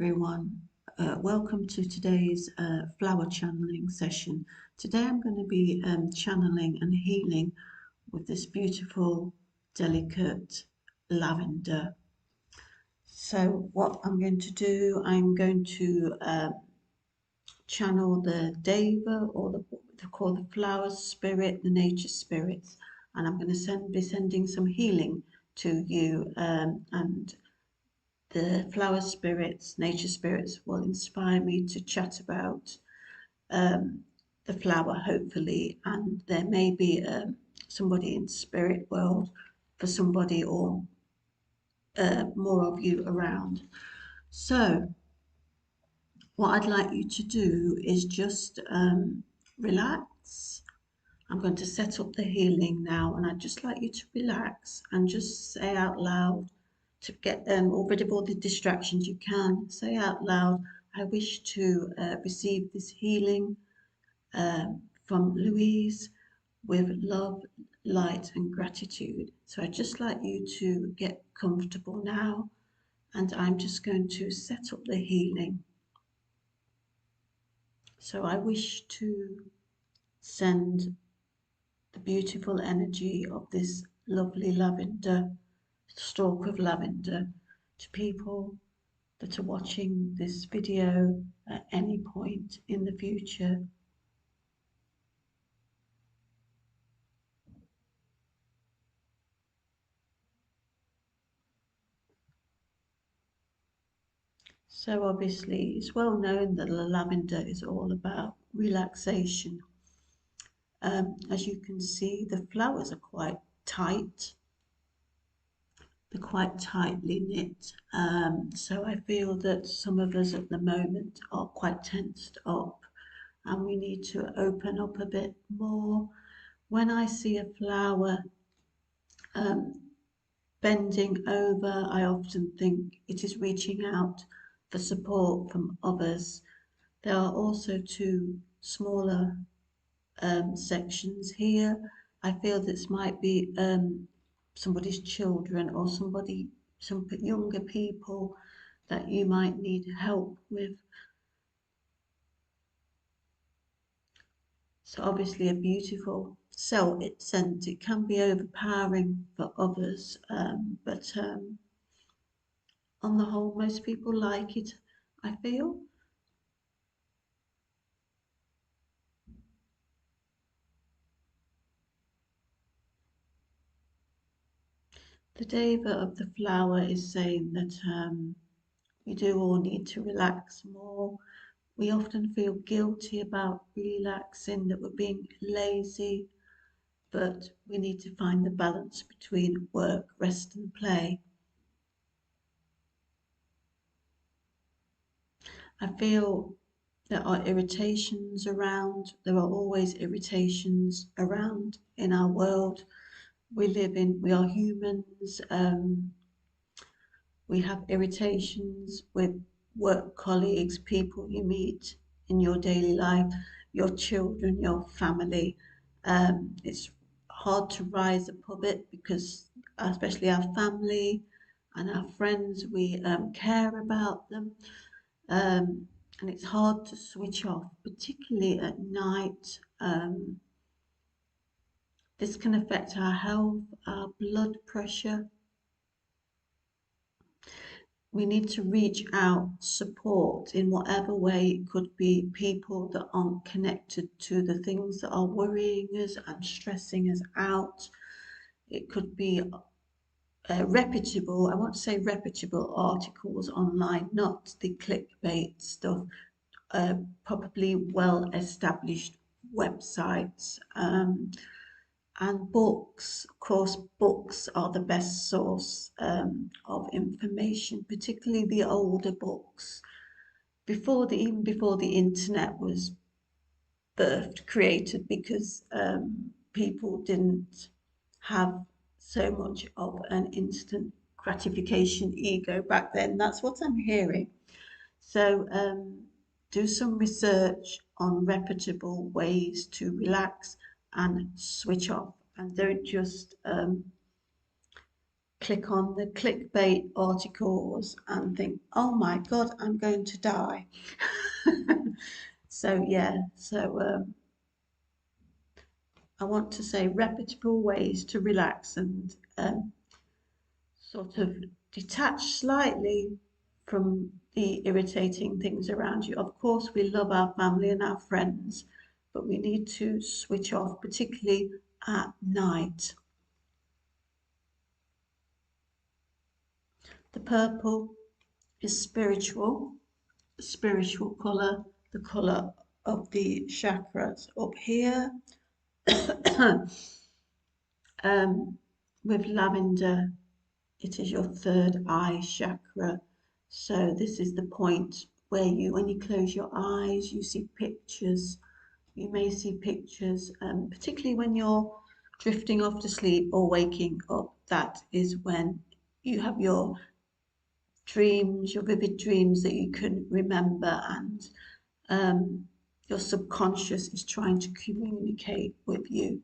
everyone. Welcome to today's flower channeling session. Today I'm going to be channeling and healing with this beautiful, delicate lavender. So, what I'm going to do, I'm going to channel the Deva or what they call the flower spirit, the nature spirits, and I'm going to be sending some healing to you and the flower spirits, nature spirits will inspire me to chat about um, the flower, hopefully, and there may be somebody in spirit world for somebody or more of you around. So, what I'd like you to do is just relax. I'm going to set up the healing now, and I'd just like you to relax and just say out loud to get rid of all the distractions you can. Say out loud, I wish to receive this healing from Louise with love, light, and gratitude. So I'd just like you to get comfortable now, and I'm just going to set up the healing. So I wish to send the beautiful energy of this lovely lavender, stalk of lavender, to people that are watching this video at any point in the future. So obviously it's well known that the lavender is all about relaxation. As you can see, the flowers are quite tight. They're quite tightly knit. So I feel that some of us at the moment are quite tensed up and we need to open up a bit more. When I see a flower um, bending over, I often think it is reaching out for support from others. There are also two smaller sections here. I feel this might be somebody's children or some younger people that you might need help with. So obviously a beautiful scent. It can be overpowering for others, but on the whole, most people like it, I feel. The Deva of the flower is saying that we do all need to relax more. We often feel guilty about relaxing, that we're being lazy, but we need to find the balance between work, rest, and play. I feel there are irritations around, there are always irritations around in our world. We are humans, we have irritations with work colleagues, people you meet in your daily life, your children, your family. It's hard to rise above it because, especially our family and our friends, we care about them. And it's hard to switch off, particularly at night. This can affect our health, our blood pressure. We need to reach out, support in whatever way. It could be people that aren't connected to the things that are worrying us and stressing us out. It could be reputable, I want to say reputable articles online, not the clickbait stuff, probably well established websites. And books, of course, books are the best source of information, particularly the older books. Even before the internet was created, because people didn't have so much of an instant gratification ego back then. That's what I'm hearing. So do some research on reputable ways to relax and switch off, and don't just click on the clickbait articles and think, oh my God, I'm going to die. So, yeah, I want to say reputable ways to relax and sort of detach slightly from the irritating things around you. Of course, we love our family and our friends, but we need to switch off, particularly at night. The purple is spiritual colour, the colour of the chakras up here. um, with lavender, it is your third eye chakra. So this is the point where when you close your eyes, you see pictures. You may see pictures, particularly when you're drifting off to sleep or waking up. That is when you have your dreams, your vivid dreams that you can remember, and your subconscious is trying to communicate with you.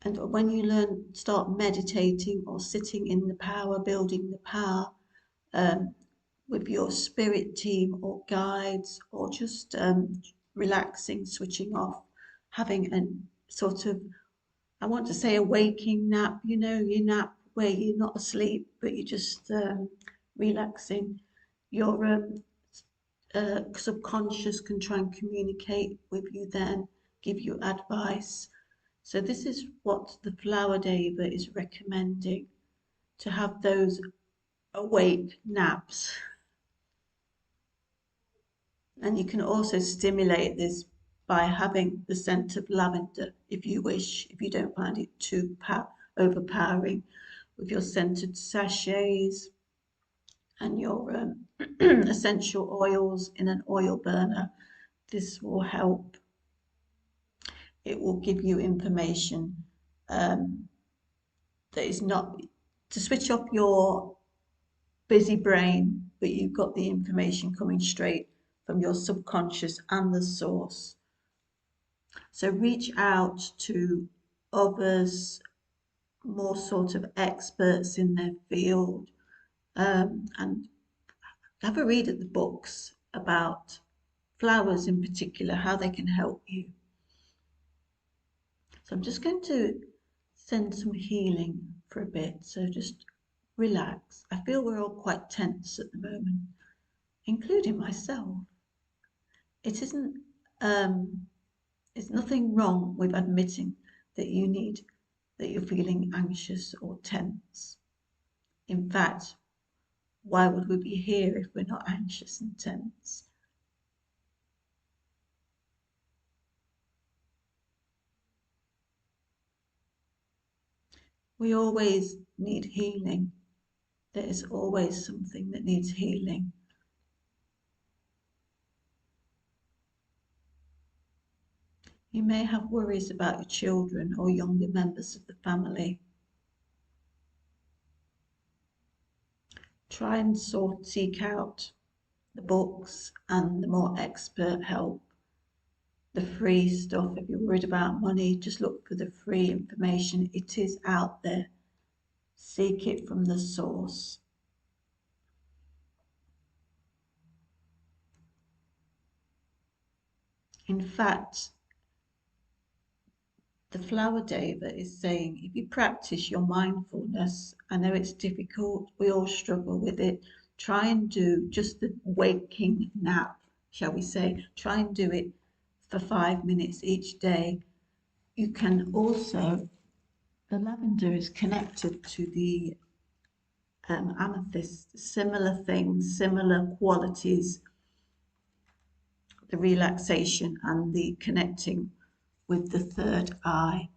And when you start meditating or sitting in the power, building the power um, with your spirit team or guides, or just relaxing, switching off, having a sort of, I want to say a waking nap, your nap where you're not asleep, but you're just relaxing. Your subconscious can try and communicate with you then, give you advice. So this is what the flower deva is recommending, to have those awake naps. And you can also stimulate this by having the scent of lavender if you wish, if you don't find it too overpowering, with your scented sachets and your essential oils in an oil burner. This will help. It will give you information that is not to switch off your busy brain, but you've got the information coming straight from your subconscious and the source. So reach out to others, more sort of experts in their field, and have a read at the books about flowers in particular, how they can help you. So I'm just going to send some healing for a bit. So just relax. I feel we're all quite tense at the moment, including myself. It isn't, it's nothing wrong with admitting that that you're feeling anxious or tense. In fact, why would we be here if we're not anxious and tense? We always need healing. There is always something that needs healing. You may have worries about your children or younger members of the family. Try and seek out the books and the more expert help, the free stuff. If you're worried about money, just look for the free information. It is out there. Seek it from the source. In fact, the flower deva is saying if you practice your mindfulness, I know it's difficult, we all struggle with it, try and do just the waking nap, shall we say, try and do it for 5 minutes each day. You can also, the lavender is connected to the amethyst, similar things, similar qualities, the relaxation and the connecting with the third eye.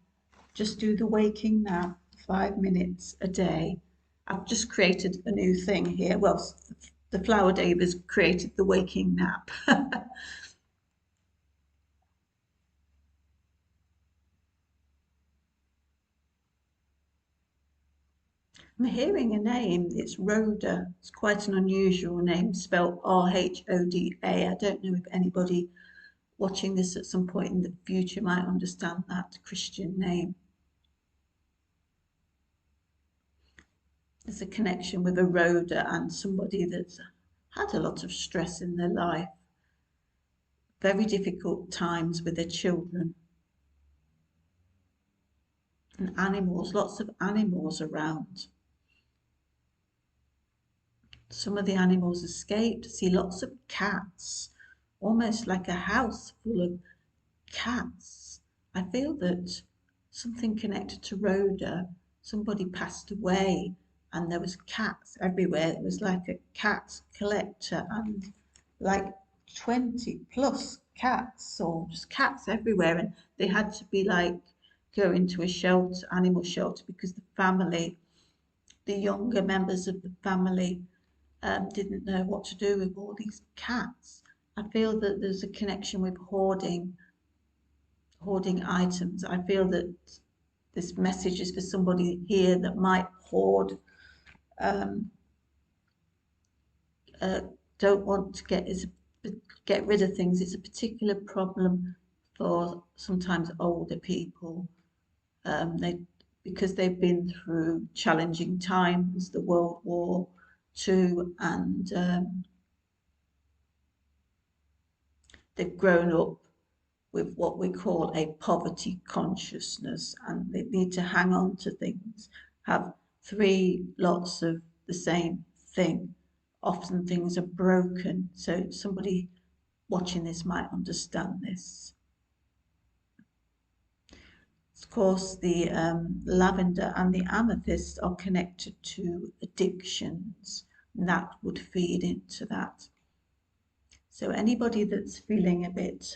Just do the waking nap, 5 minutes a day. I've just created a new thing here. Well, the flower devas created the waking nap. I'm hearing a name. It's Rhoda. It's quite an unusual name, spelled Rhoda. I don't know if anybody watching this at some point in the future might understand that Christian name. There's a connection with a roader and somebody that's had a lot of stress in their life, very difficult times with their children, and animals, lots of animals around. Some of the animals escaped. See lots of cats, almost like a house full of cats. I feel that something connected to Rhoda, somebody passed away and there was cats everywhere. It was like a cat collector and like 20 plus cats or just cats everywhere, and they had to be like go into a shelter, animal shelter, because the family, the younger members of the family, didn't know what to do with all these cats. I feel that there's a connection with hoarding items. I feel that this message is for somebody here that might hoard, um, uh, don't want to get rid of things. It's a particular problem for sometimes older people. They because they've been through challenging times, the World War II, and they've grown up with what we call a poverty consciousness, and they need to hang on to things, have three lots of the same thing. Often things are broken, so somebody watching this might understand this. Of course, the lavender and the amethyst are connected to addictions, and that would feed into that. So anybody that's feeling a bit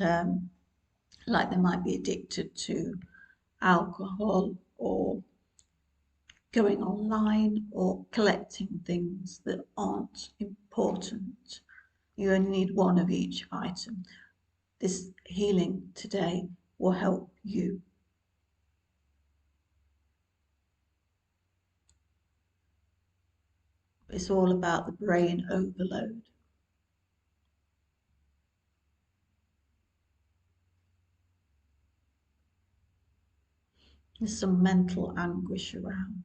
like they might be addicted to alcohol or going online or collecting things that aren't important. You only need one of each item. This healing today will help you. It's all about the brain overload. There's some mental anguish around.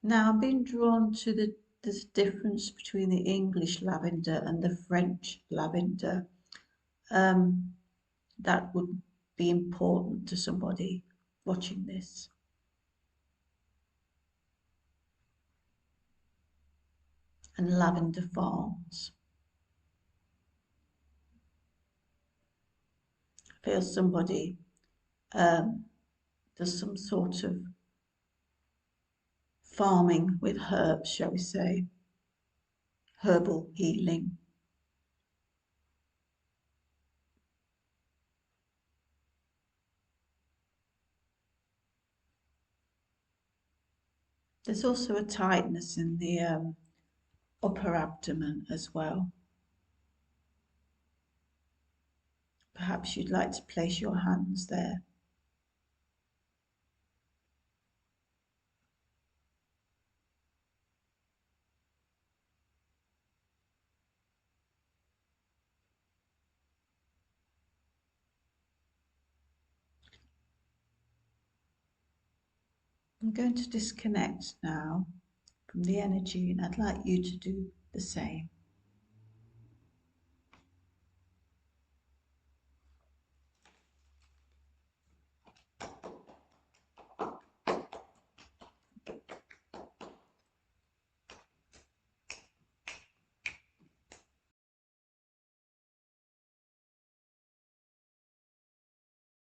Now, I'm being drawn to this difference between the English lavender and the French lavender. Um, that would be important to somebody watching this. And lavender farms. I feel somebody does some sort of farming with herbs, shall we say, herbal healing. There's also a tightness in the upper abdomen as well. Perhaps you'd like to place your hands there. I'm going to disconnect now from the energy, and I'd like you to do the same.